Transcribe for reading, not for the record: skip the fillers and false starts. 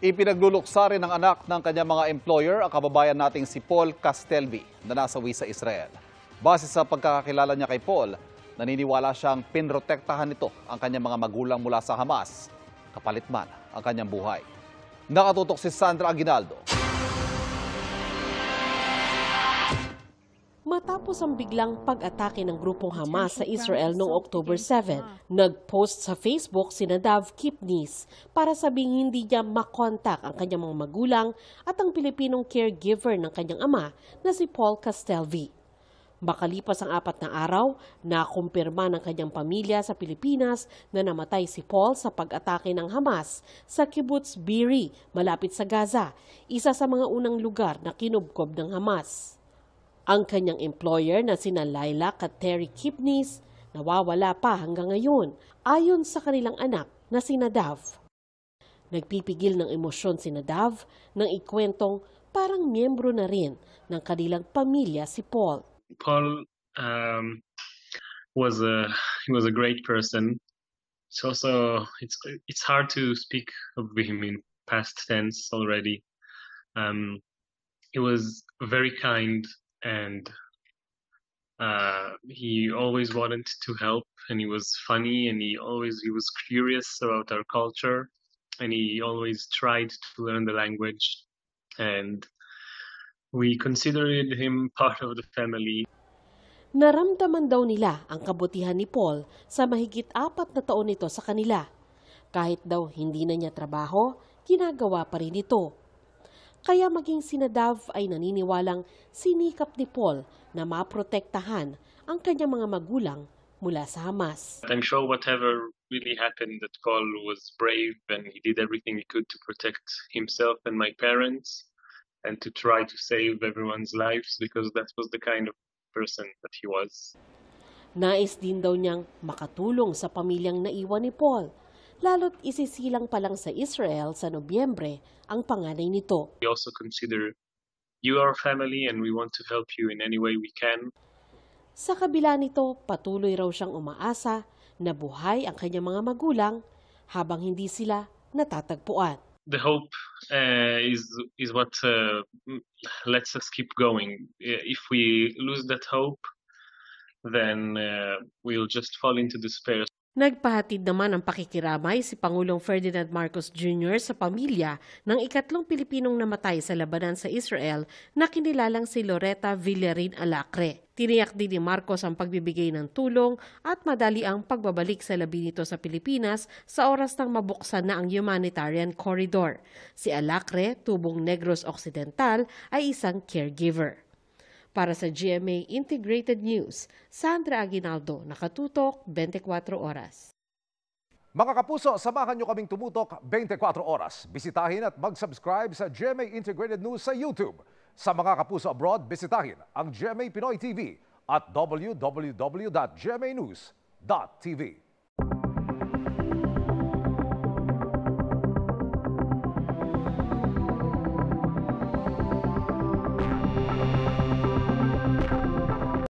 Ipinagluluksa rin ng anak ng kanyang mga employer ang kababayan nating si Paul Castelvi na nasawi sa Israel. Base sa pagkakakilala niya kay Paul, naniniwala siyang pinrotektahan nito ang kanyang mga magulang mula sa Hamas, kapalit man ang kanyang buhay. Nakatutok si Sandra Aguinaldo. Matapos ang biglang pag-atake ng grupong Hamas sa Israel noong October 7, nag-post sa Facebook si Nadav Kipnis para sabing hindi niya makontak ang kanyang mga magulang at ang Pilipinong caregiver ng kanyang ama na si Paul Castelvi. Makalipas ang 4 na araw, nakumpirma ng kanyang pamilya sa Pilipinas na namatay si Paul sa pag-atake ng Hamas sa Kibbutz Be'eri, malapit sa Gaza, isa sa mga unang lugar na kinubkob ng Hamas. Ang kanyang employer na sina Lilac at Terry Kipnis nawawala pa hanggang ngayon ayon sa kanilang anak na si Nadav. Nagpipigil ng emosyon si Nadav nang ikwentong parang miyembro na rin ng kanilang pamilya si Paul. Paul was a great person. It's hard to speak of him in past tense already. He was very kind. And he always wanted to help, and he was funny, and he was curious about our culture, and he always tried to learn the language, and we considered him part of the family. Naramdaman daw nila ang kabutihan ni Paul sa mahigit 4 na taon nito sa kanila. Kahit daw hindi na niya trabaho, ginagawa pa rin ito. Kaya maging si Nadav ay naniniwalang sinikap ni Paul na maprotektahan ang kanyang mga magulang mula sa Hamas. I'm sure whatever really happened, that Paul was brave and he did everything he could to protect himself and my parents and to try to save everyone's lives because that was the kind of person that he was. Nais din daw niyang makatulong sa pamilyang naiwan ni Paul. Lalo't isisilang pa lang sa Israel sa Nobyembre ang panganay nito. We also consider you our family and we want to help you in any way we can. Sa kabila nito, patuloy raw siyang umaasa na buhay ang kanyang mga magulang habang hindi sila natatagpuan. The hope is what lets us keep going. If we lose that hope, then we'll just fall into despair. Nagpahatid naman ang pakikiramay si Pangulong Ferdinand Marcos Jr. sa pamilya ng ikatlong Pilipinong namatay sa labanan sa Israel na kinilalang si Loretta Villarin Alacre. Tiniyak din ni Marcos ang pagbibigay ng tulong at madali ang pagbabalik sa labi nito sa Pilipinas sa oras nang mabuksan na ang humanitarian corridor. Si Alacre, tubong Negros Occidental, ay isang caregiver. Para sa GMA Integrated News, Sandra Aguinaldo, nakatutok 24 oras. Mga kapuso, samahan nyo kaming tumutok 24 oras. Bisitahin at mag-subscribe sa GMA Integrated News sa YouTube. Sa mga kapuso abroad, bisitahin ang GMA Pinoy TV at www.gmanews.tv.